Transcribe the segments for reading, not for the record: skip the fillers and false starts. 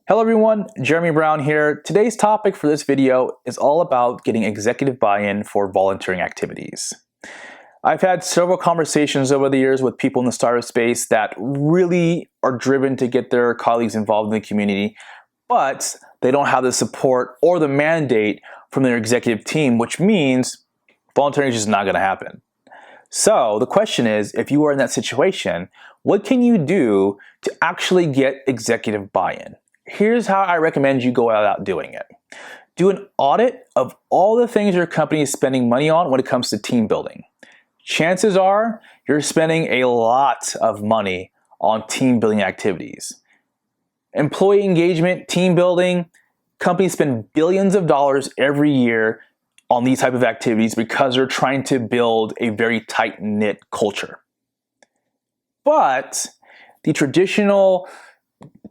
Hello everyone, Jeremy Brown here. Today's topic for this video is all about getting executive buy-in for volunteering activities. I've had several conversations over the years with people in the startup space that really are driven to get their colleagues involved in the community, but they don't have the support or the mandate from their executive team, which means volunteering is just not going to happen. So the question is, if you are in that situation, what can you do to actually get executive buy-in? Here's how I recommend you go about doing it. Do an audit of all the things your company is spending money on when it comes to team building. Chances are you're spending a lot of money on team building activities. Employee engagement, team building, companies spend billions of dollars every year on these type of activities because they're trying to build a very tight-knit culture. But the traditional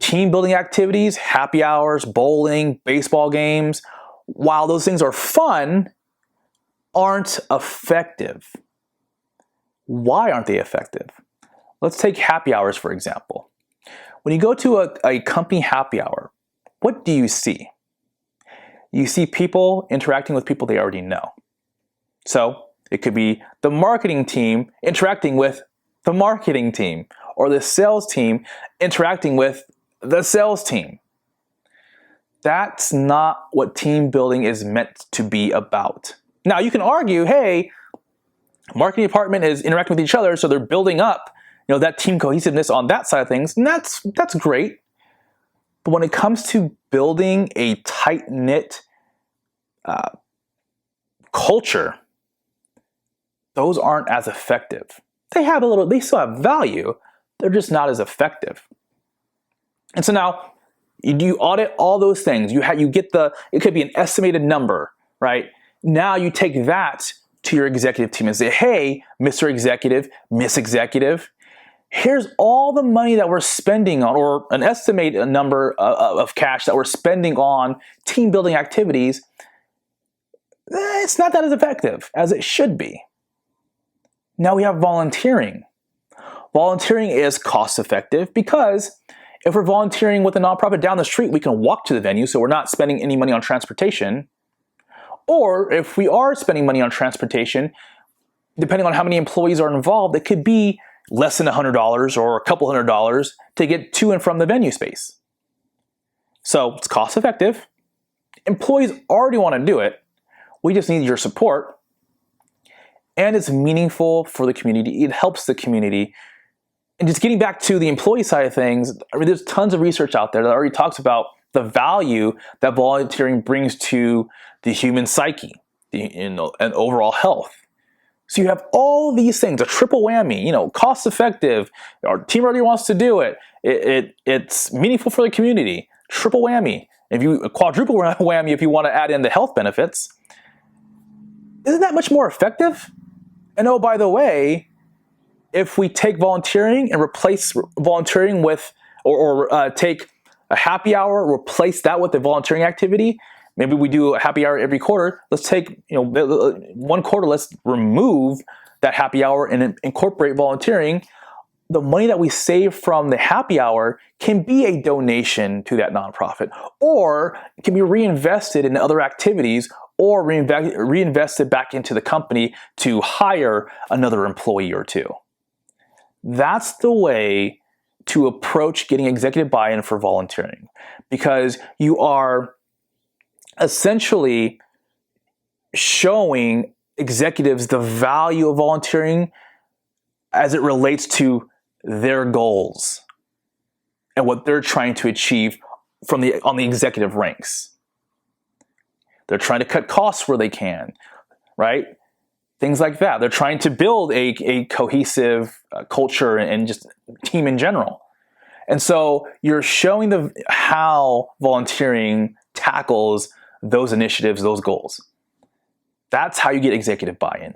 team building activities, happy hours, bowling, baseball games, while those things are fun, aren't effective. Why aren't they effective? Let's take happy hours, for example. When you go to a company happy hour, what do you see? You see people interacting with people they already know. So it could be the marketing team interacting with the marketing team, or the sales team interacting with the sales team. That's not what team building is meant to be about. Now you can argue, hey, marketing department is interacting with each other, so they're building up, that team cohesiveness on that side of things, and that's great. But when it comes to building a tight-knit culture, those aren't as effective. They still have value, they're just not as effective. And so now, you audit all those things. You get it could be an estimated number, right? Now you take that to your executive team and say, hey, Mr. Executive, Miss Executive, here's all the money that we're spending on, or an estimated number of cash that we're spending on team building activities. It's not that as effective as it should be. Now we have volunteering. Volunteering is cost effective because if we're volunteering with a nonprofit down the street, we can walk to the venue, so we're not spending any money on transportation. Or if we are spending money on transportation, depending on how many employees are involved, it could be less than $100 or a couple $100 to get to and from the venue space. So it's cost effective. Employees already want to do it. We just need your support. And it's meaningful for the community. It helps the community. And just getting back to the employee side of things, there's tons of research out there that already talks about the value that volunteering brings to the human psyche and overall health. So you have all these things, a triple whammy, cost effective, our team already wants to do it, it's meaningful for the community, triple whammy. If you quadruple whammy if you want to add in the health benefits, isn't that much more effective? And oh, by the way, if we take volunteering and replace volunteering with, or take a happy hour, replace that with a volunteering activity, maybe we do a happy hour every quarter. Let's take, one quarter, let's remove that happy hour and incorporate volunteering. The money that we save from the happy hour can be a donation to that nonprofit, or it can be reinvested in other activities, or reinvested back into the company to hire another employee or two. That's the way to approach getting executive buy-in for volunteering, because you are essentially showing executives the value of volunteering as it relates to their goals and what they're trying to achieve on the executive ranks. They're trying to cut costs where they can, right? Things like that. They're trying to build a cohesive culture and just team in general. And so you're showing how volunteering tackles those initiatives, those goals. That's how you get executive buy-in.